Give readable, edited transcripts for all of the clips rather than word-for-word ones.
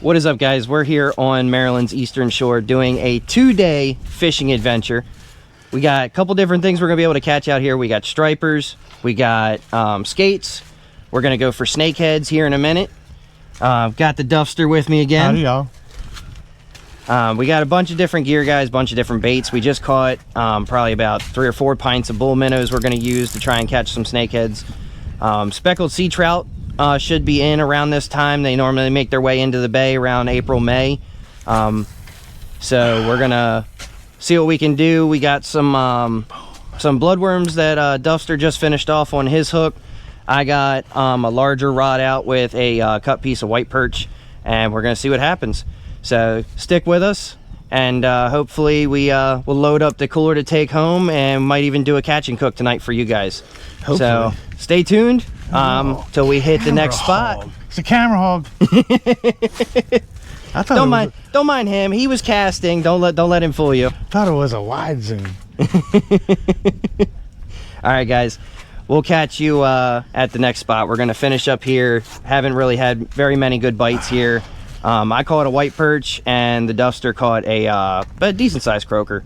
What is up, guys? We're here on Maryland's Eastern Shore doing a 2-day fishing adventure. We got a couple different things we're gonna be able to catch out here. We got stripers, we got skates. We're gonna go for snakeheads here in a minute. Got the Duffster with me again. Howdy, y'all. We got a bunch of different gear, guys, bunch of different baits. We just caught probably about 3 or 4 pints of bull minnows we're gonna use to try and catch some snakeheads. Speckled sea trout should be in around this time. They normally make their way into the bay around April, May. So we're gonna see what we can do. We got some bloodworms that Duffster just finished off on his hook. I got a larger rod out with a cut piece of white perch, and we're gonna see what happens. So stick with us, and hopefully we will load up the cooler to take home, and might even do a catch and cook tonight for you guys. Hopefully. So stay tuned till we hit the next spot. It's a camera hog. I thought don't mind him. He was casting. Don't let him fool you. I thought it was a wide zoom. All right, guys. We'll catch you at the next spot. We're gonna finish up here. Haven't really had very many good bites here. I caught a white perch, and the Duffster caught a decent sized croaker.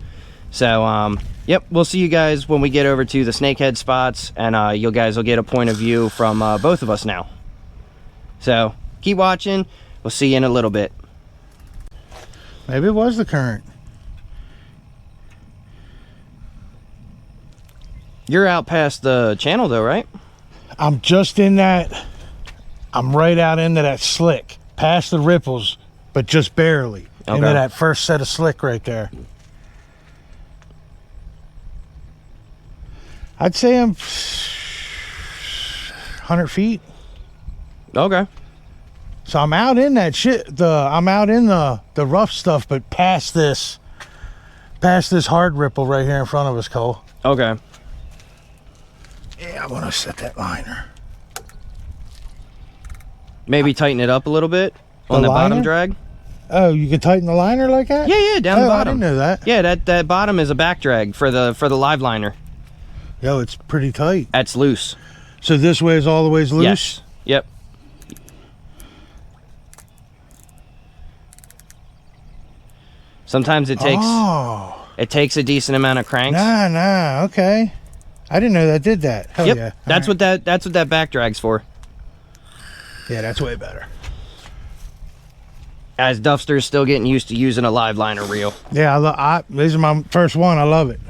So yep, we'll see you guys when we get over to the snakehead spots, and you guys will get a point of view from both of us now. So keep watching. We'll see you in a little bit. Maybe it was the current. You're out past the channel though, right? I'm just in that. I'm right out into that slick, past the ripples, but just barely. Okay. Into that first set of slick right there. I'd say I'm 100 feet. Okay. So I'm out in that shit. I'm out in the rough stuff, but past this hard ripple right here in front of us, Cole. Okay. Yeah, I want to set that liner. Maybe tighten it up a little bit on the bottom drag. Oh, you can tighten the liner like that? Yeah, down the bottom. I didn't know that. Yeah, that bottom is a back drag for the live liner. Yo, it's pretty tight. That's loose. So this way is all the ways loose? Yes. Yep. Sometimes it takes a decent amount of cranks. Nah, okay. I didn't know that did that. Hell yep. Yeah. That's what that back drag's for. Yeah, that's way better. As Duffster's still getting used to using a live liner reel. Yeah, this is my first one. I love it.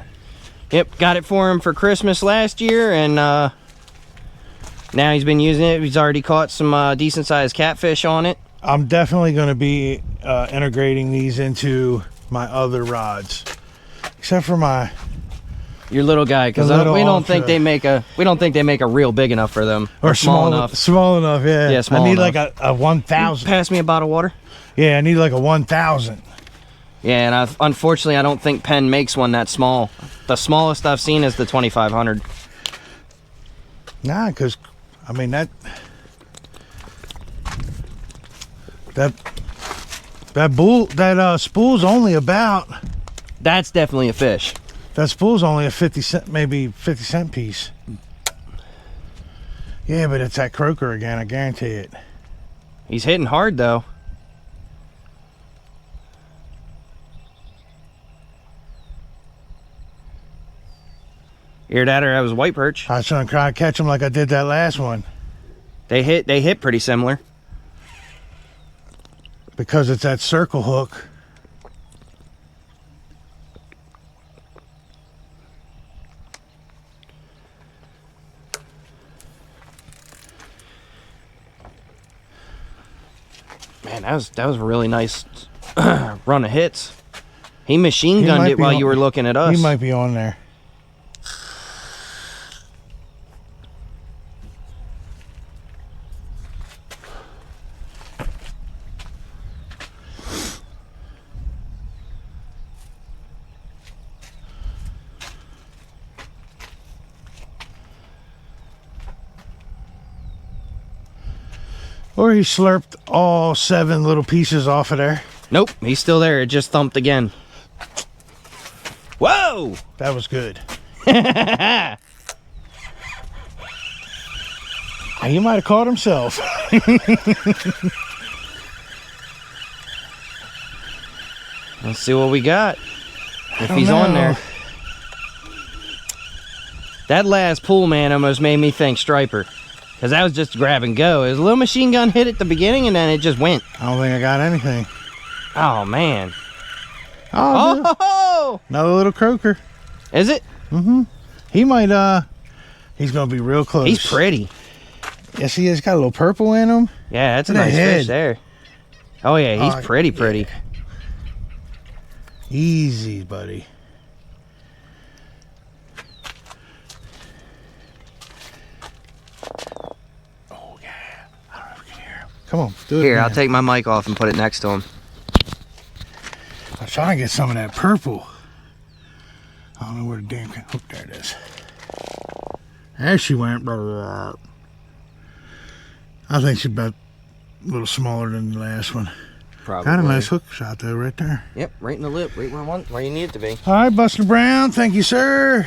Yep, got it for him for Christmas last year, and now he's been using it. He's already caught some decent sized catfish on it. I'm definitely going to be integrating these into my other rods, except for your little guy, because we don't think they make a reel big enough for them, or small enough. Small enough, yeah. Yeah, small enough. I need enough. like a 1,000. Pass me a bottle of water. Yeah, I need like a 1,000. Yeah, and unfortunately I don't think Penn makes one that small. The smallest I've seen is the 2500. Nah, because I mean that spool's only about. That's definitely a fish. That spool's only a 50 cent, maybe 50 cent piece. Yeah, but it's that croaker again, I guarantee it. He's hitting hard though. Either that or that was white perch. I was trying to catch him like I did that last one. They hit pretty similar. Because it's that circle hook. Man, that was a really nice run of hits. He machine gunned it while you were looking at us. He might be on there. Or he slurped all 7 little pieces off of there. Nope, he's still there. It just thumped again. Whoa! That was good. He might have caught himself. Let's see what we got. If don't he's on know. there. That last pull, man, almost made me think striper. Because that was just grab and go. It was a little machine gun hit at the beginning and then it just went. I don't think I got anything. Oh, man. Oh, Oh! another little croaker. Is it? Mm-hmm. He might, he's going to be real close. He's pretty. Yes, he is. Got a little purple in him. Yeah, that's a Look at nice that fish head. there. Oh, yeah, he's Oh, pretty. Easy, buddy. Oh, yeah. I don't know if we can hear him. Come on, do it. Here, man. I'll take my mic off and put it next to him. I'm trying to get some of that purple. I don't know where the damn hook. There it is. There she went. I think she's about a little smaller than the last one. Probably. Got a nice hook shot though, right there. Yep, right in the lip, right where you need it to be. All right, Buster Brown. Thank you, sir.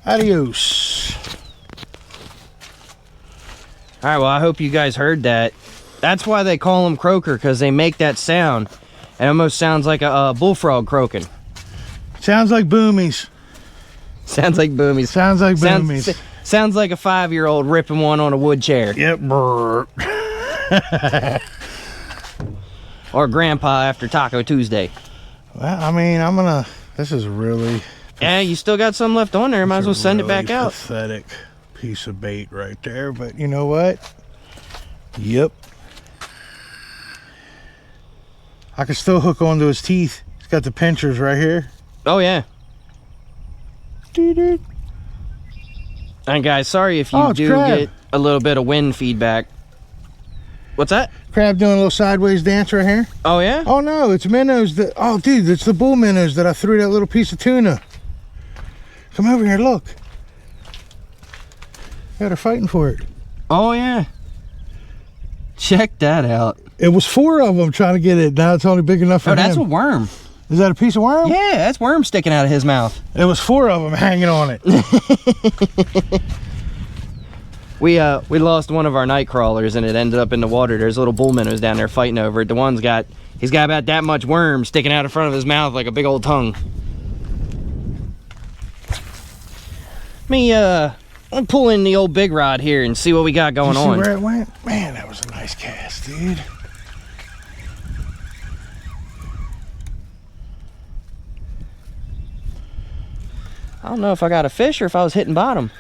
Adios. All right, well, I hope you guys heard that. That's why they call them croaker, because they make that sound. It almost sounds like a bullfrog croaking. Sounds like boomies. Sounds like boomies. Sounds like boomies. Sounds like a 5-year-old ripping one on a wood chair. Yep. Brr. Or grandpa after Taco Tuesday. Well, I mean, this is really. Yeah, you still got some left on there. Might as well send it back out. Pathetic piece of bait right there, but you know what? Yep. I can still hook onto his teeth. He's got the pinchers right here. Oh, yeah. Doo-doo. And guys, sorry if you Oh, it's do crab. get a little bit of wind feedback. What's that? Crab doing a little sideways dance right here. Oh, yeah? Oh no, it's minnows that. Oh, dude, it's the bull minnows that I threw that little piece of tuna. Come over here, look. Yeah, they're fighting for it. Oh, yeah. Check that out. It was 4 of them trying to get it. Now it's only big enough for Oh, that's a him. worm. Is that a piece of worm? Yeah, that's worm sticking out of his mouth. It was 4 of them hanging on it. We lost one of our night crawlers and it ended up in the water. There's little bull minnows down there fighting over it. He's got about that much worm sticking out in front of his mouth like a big old tongue. Let me pull in the old big rod here and see what we got going Did you on. see where it went? Man, that was a nice cast, dude. I don't know if I got a fish or if I was hitting bottom.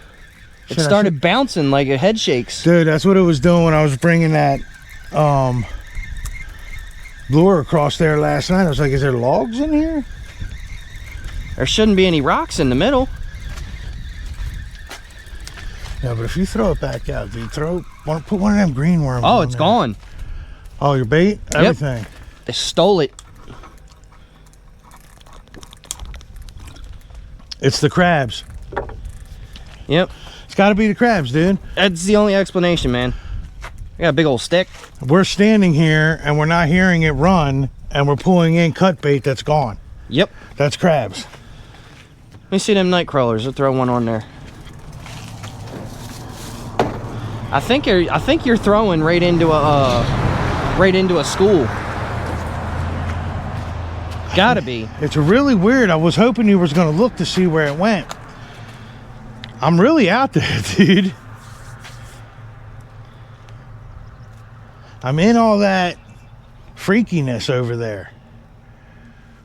It Shit, started bouncing like a head shakes. Dude, that's what it was doing when I was bringing that lure across there last night. I was like, is there logs in here? There shouldn't be any rocks in the middle. Yeah, but if you throw it back out, dude, put one of them green worms Oh, on it's there. gone. Oh, your bait? Everything. They stole it. It's the crabs. Yep. It's got to be the crabs, dude. That's the only explanation, man. I got a big old stick. We're standing here and we're not hearing it run, and we're pulling in cut bait that's gone. Yep. That's crabs. Let me see them night crawlers. I'll throw one on there. I think you're throwing right into a school. Gotta be. It's really weird. I was hoping you was going to look to see where it went. I'm really out there, dude. I'm in all that freakiness over there,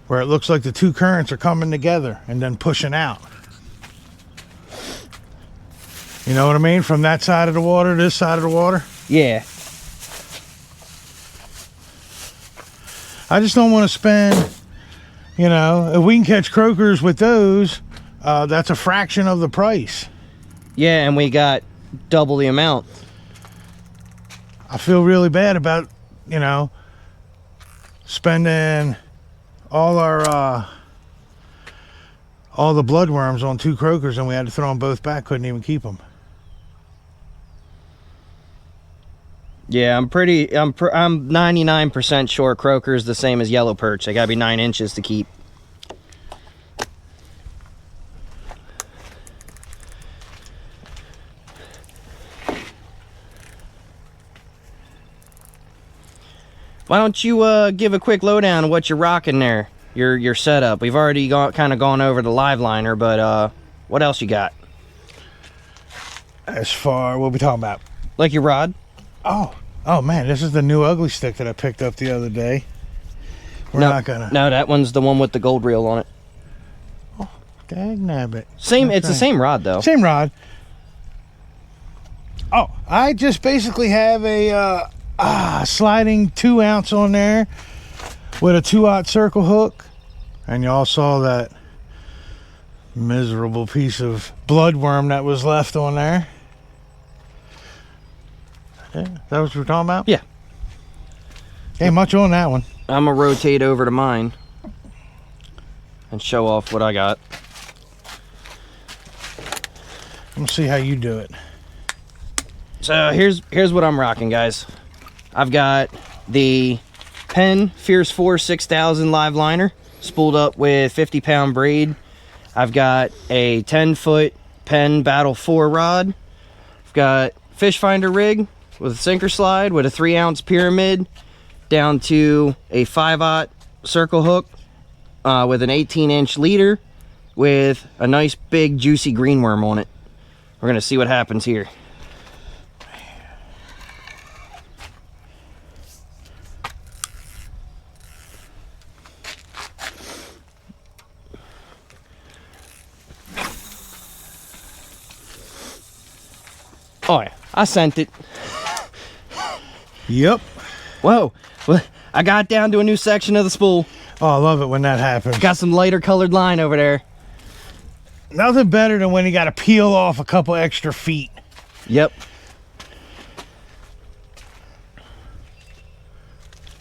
where it looks like the two currents are coming together and then pushing out. You know what I mean? From that side of the water to this side of the water. Yeah. I just don't want to spend, if we can catch croakers with those, that's a fraction of the price. Yeah, and we got double the amount. I feel really bad about, spending all our, all the bloodworms on 2 croakers, and we had to throw them both back. Couldn't even keep them. Yeah, I'm 99% sure croaker's the same as yellow perch. They gotta be 9 inches to keep. Why don't you give a quick lowdown of what you're rocking there? your setup. We've already kind of gone over the live liner, but what else you got? As far, what we talking about? Like your rod? Oh man, this is the new ugly stick that I picked up the other day. We're no, not gonna. No, that one's the one with the gold reel on it. Oh, dag nabbit. Same. It's the same rod though. Same rod. Oh, I just basically have a sliding 2 ounce on there with a 2/0 circle hook, and y'all saw that miserable piece of bloodworm that was left on there. Yeah, that what we're talking about? Yeah. Ain't much on that one. I'm gonna rotate over to mine and show off what I got. Let me see how you do it. So here's what I'm rocking, guys. I've got the Penn Fierce 4 6000 live liner spooled up with 50-pound braid. I've got a 10-foot Penn Battle 4 rod. I've got fish finder rig with a sinker slide with a 3-ounce pyramid down to a 5/0 circle hook with an 18-inch leader with a nice big juicy green worm on it. We're gonna see what happens here. Oh yeah, I sent it. Yep. Whoa, well, I got down to a new section of the spool. Oh, I love it when that happens. Got some lighter colored line over there. Nothing better than when you got to peel off a couple extra feet. Yep.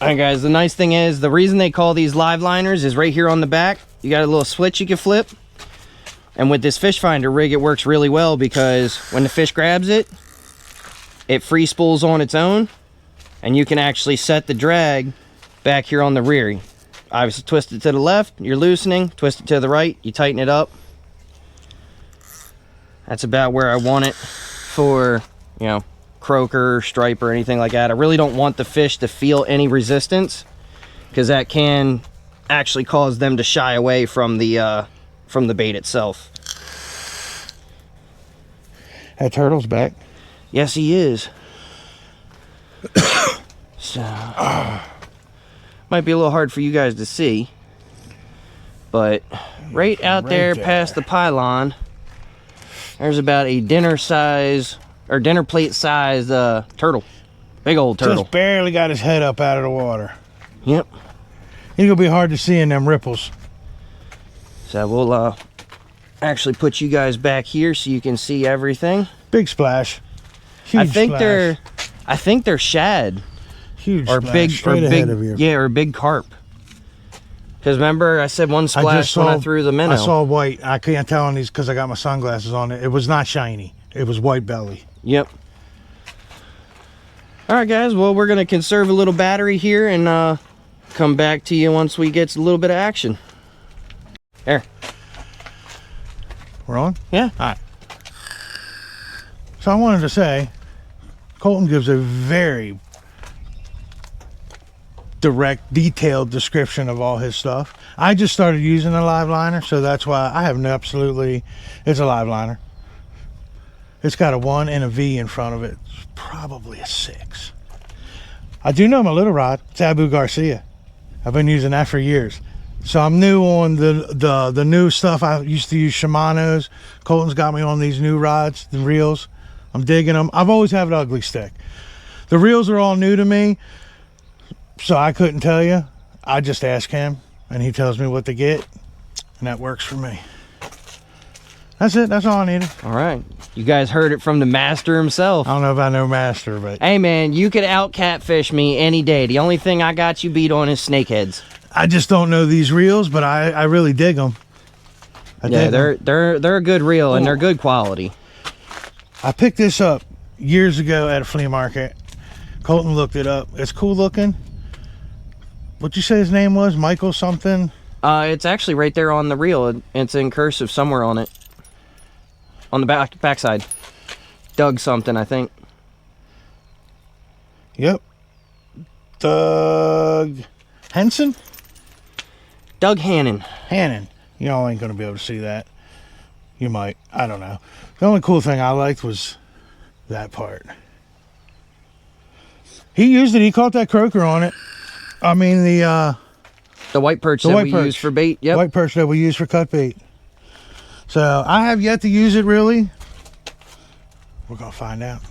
All right, guys, the nice thing is, the reason they call these live liners is right here on the back. You got a little switch you can flip. And with this fish finder rig, it works really well because when the fish grabs it, it free spools on its own, and you can actually set the drag back here on the rear. Obviously, twist it to the left, you're loosening, twist it to the right, you tighten it up. That's about where I want it for, you know, croaker, stripe, or anything like that. I really don't want the fish to feel any resistance because that can actually cause them to shy away from the bait itself. That turtle's back. Yes, he is. So, might be a little hard for you guys to see, but right out there past the pylon, there's about a dinner size or dinner plate size turtle. Big old turtle. Just barely got his head up out of the water. Yep. He's gonna be hard to see in them ripples. So we'll actually put you guys back here so you can see everything. Big splash. Huge splash. I think they're shad. Huge or splash. big Straight or ahead big of you. yeah, or big carp. Because remember I said one splash when I threw the minnow. I saw white. I can't tell on these because I got my sunglasses on. It was not shiny. It was white belly. Yep. All right, guys. Well, we're gonna conserve a little battery here and come back to you once we get a little bit of action. There. We're on? Yeah. All right. So I wanted to say, Colton gives a very direct, detailed description of all his stuff. I just started using a live liner, so that's why I have absolutely, it's a live liner. It's got a 1 and a V in front of it. It's probably a 6. I do know my little rod. It's Abu Garcia. I've been using that for years. So I'm new on the new stuff. I used to use Shimano's. Colton's got me on these new rods, the reels. I'm digging them. I've always had an ugly stick. The reels are all new to me, so I couldn't tell you. I just ask him, and he tells me what to get, and that works for me. That's it. That's all I needed. All right. You guys heard it from the master himself. I don't know if I know master, but Hey, man, you could out catfish me any day. The only thing I got you beat on is snakeheads. I just don't know these reels, but I really dig them. Yeah, they're a good reel and they're good quality. I picked this up years ago at a flea market. Colton looked it up. It's cool looking. What'd you say his name was? Michael something? It's actually right there on the reel. It's in cursive somewhere on it. On the backside. Doug something, I think. Yep. Doug Henson? Doug Hannon. Hannon. Y'all ain't gonna be able to see that. You might. I don't know. The only cool thing I liked was that part. He used it. He caught that croaker on it. I mean the white perch the that white we perch. use for bait. Yep. White perch that we use for cut bait. So I have yet to use it really. We're gonna find out.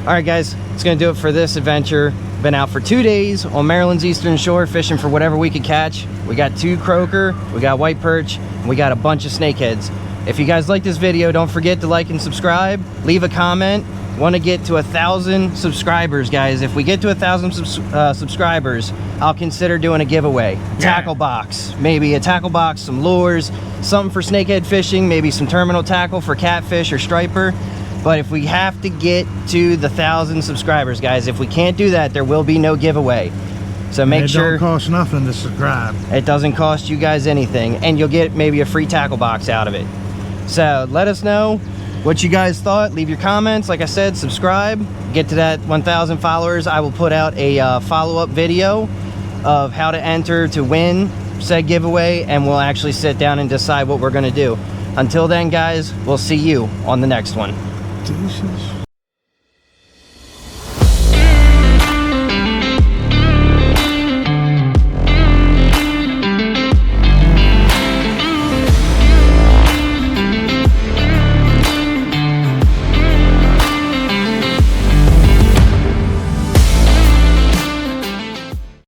All right, guys, it's gonna do it for this adventure. Been out for 2 days on Maryland's eastern shore fishing for whatever we could catch. We got 2 croaker, we got white perch, and we got a bunch of snakeheads. If you guys like this video, don't forget to like and subscribe. Leave a comment. Want to get to 1,000 subscribers, guys. If we get to 1,000 subscribers, I'll consider doing a giveaway. Tackle box, maybe a tackle box, some lures, something for snakehead fishing, maybe some terminal tackle for catfish or striper. But if we have to get to the 1,000 subscribers, guys, if we can't do that, there will be no giveaway. So make sure it don't cost nothing to subscribe. It doesn't cost you guys anything, and you'll get maybe a free tackle box out of it. So let us know what you guys thought. Leave your comments. Like I said, subscribe. Get to that 1,000 followers. I will put out a follow-up video of how to enter to win said giveaway, and we'll actually sit down and decide what we're going to do. Until then, guys, we'll see you on the next one. Deuces.